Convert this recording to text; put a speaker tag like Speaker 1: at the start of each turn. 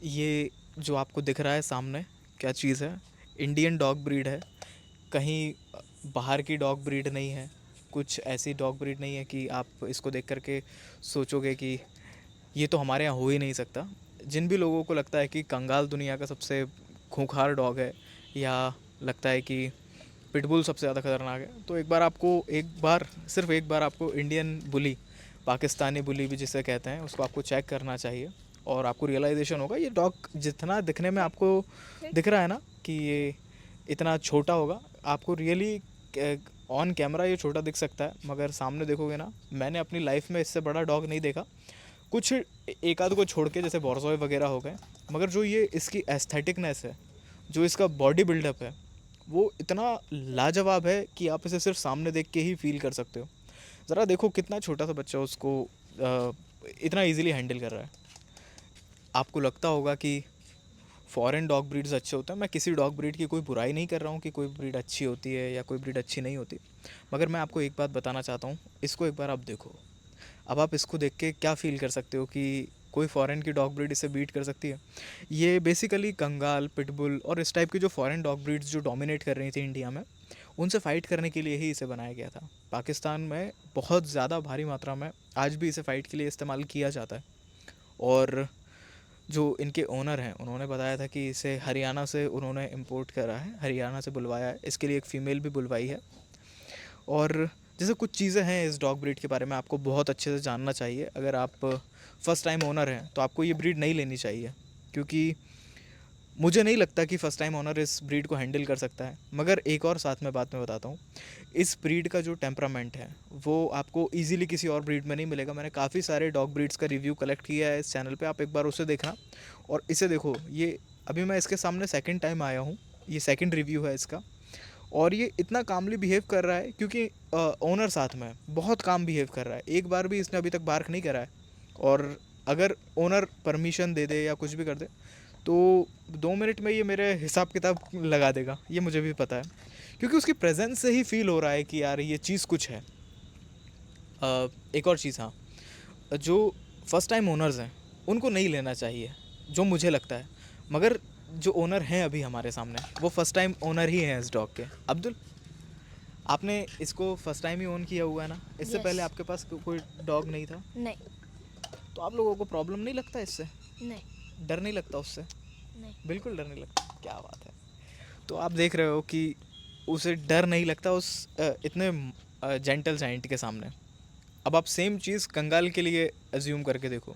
Speaker 1: ये जो आपको दिख रहा है सामने, क्या चीज़ है? इंडियन डॉग ब्रीड है। कहीं बाहर की डॉग ब्रीड नहीं है। कुछ ऐसी डॉग ब्रीड नहीं है कि आप इसको देख कर के सोचोगे कि ये तो हमारे यहाँ हो ही नहीं सकता। जिन भी लोगों को लगता है कि कंगाल दुनिया का सबसे खूंखार डॉग है, या लगता है कि पिटबुल सबसे ज़्यादा खतरनाक है, तो एक बार सिर्फ एक बार आपको इंडियन बुली, पाकिस्तानी बुली भी जिसे कहते हैं, उसको आपको चेक करना चाहिए। और आपको रियलाइजेशन होगा ये डॉग जितना दिखने में आपको दिख रहा है ना कि ये इतना छोटा होगा, आपको रियली ऑन कैमरा ये छोटा दिख सकता है, मगर सामने देखोगे ना, मैंने अपनी लाइफ में इससे बड़ा डॉग नहीं देखा। कुछ एक आध को छोड़ के, जैसे बॉर्सोय वगैरह हो गए, मगर जो ये इसकी एस्थेटिकनेस है, जो इसका बॉडी बिल्डअप है, वो इतना लाजवाब है कि आप इसे सिर्फ सामने देख के ही फील कर सकते हो। ज़रा देखो कितना छोटा सा बच्चा उसको इतना इजीली हैंडल कर रहा है। आपको लगता होगा कि फॉरेन डॉग ब्रीड्स अच्छे होते हैं। मैं किसी डॉग ब्रीड की कोई बुराई नहीं कर रहा हूँ कि कोई ब्रीड अच्छी होती है या कोई ब्रीड अच्छी नहीं होती, मगर मैं आपको एक बात बताना चाहता हूँ, इसको एक बार आप देखो। अब आप इसको देख के क्या फ़ील कर सकते हो कि कोई फ़ॉरेन की डॉग ब्रीड इसे बीट कर सकती है? ये बेसिकली कंगाल, पिटबुल और इस टाइप की जो फ़ॉरेन डॉग ब्रीड्स जो डोमिनेट कर रही थी इंडिया में, उनसे फ़ाइट करने के लिए ही इसे बनाया गया था। पाकिस्तान में बहुत ज़्यादा भारी मात्रा में आज भी इसे फ़ाइट के लिए इस्तेमाल किया जाता है। और जो इनके ओनर हैं, उन्होंने बताया था कि इसे हरियाणा से उन्होंने इंपोर्ट करा है, हरियाणा से बुलवाया है, इसके लिए एक फ़ीमेल भी बुलवाई है। और जैसे कुछ चीज़ें हैं इस डॉग ब्रीड के बारे में आपको बहुत अच्छे से जानना चाहिए। अगर आप फर्स्ट टाइम ओनर हैं तो आपको ये ब्रीड नहीं लेनी चाहिए, क्योंकि मुझे नहीं लगता कि फ़र्स्ट टाइम ओनर इस ब्रीड को हैंडल कर सकता है। मगर एक और साथ में बात मैं बताता हूँ, इस ब्रीड का जो टेम्परामेंट है वो आपको ईज़िली किसी और ब्रीड में नहीं मिलेगा। मैंने काफ़ी सारे डॉग ब्रीड्स का रिव्यू कलेक्ट किया है इस चैनल पे, आप एक बार उसे देखना। और इसे देखो, ये अभी मैं इसके सामने सेकंड टाइम आया हूँ, ये सेकंड रिव्यू है इसका। और ये इतना कामली बिहेव कर रहा है क्योंकि ओनर साथ में है, बहुत काम बिहेव कर रहा है, एक बार भी इसने अभी तक बार्क नहीं करा है। और अगर ओनर परमिशन दे दे या कुछ भी कर दे, तो 2 मिनट में ये मेरे हिसाब किताब लगा देगा, ये मुझे भी पता है, क्योंकि उसकी प्रेजेंस से ही फील हो रहा है कि यार ये चीज़ कुछ है। एक और चीज़, हाँ, जो फर्स्ट टाइम ओनर्स हैं उनको नहीं लेना चाहिए, जो मुझे लगता है। मगर जो ओनर हैं अभी हमारे सामने, वो फर्स्ट टाइम ओनर ही हैं इस डॉग के। अब्दुल, आपने इसको फर्स्ट टाइम ही ओन किया हुआ है ना? इससे
Speaker 2: यस।
Speaker 1: पहले आपके पास कोई डॉग नहीं था?
Speaker 2: नहीं।
Speaker 1: तो आप लोगों को प्रॉब्लम नहीं लगता इससे?
Speaker 2: नहीं।
Speaker 1: डर नहीं लगता उससे?
Speaker 2: नहीं।
Speaker 1: बिल्कुल डर नहीं लगता, क्या बात है। तो आप देख रहे हो कि उसे डर नहीं लगता उस इतने जेंटल जाइंट के सामने। अब आप सेम चीज़ कंगाल के लिए एज्यूम करके देखो।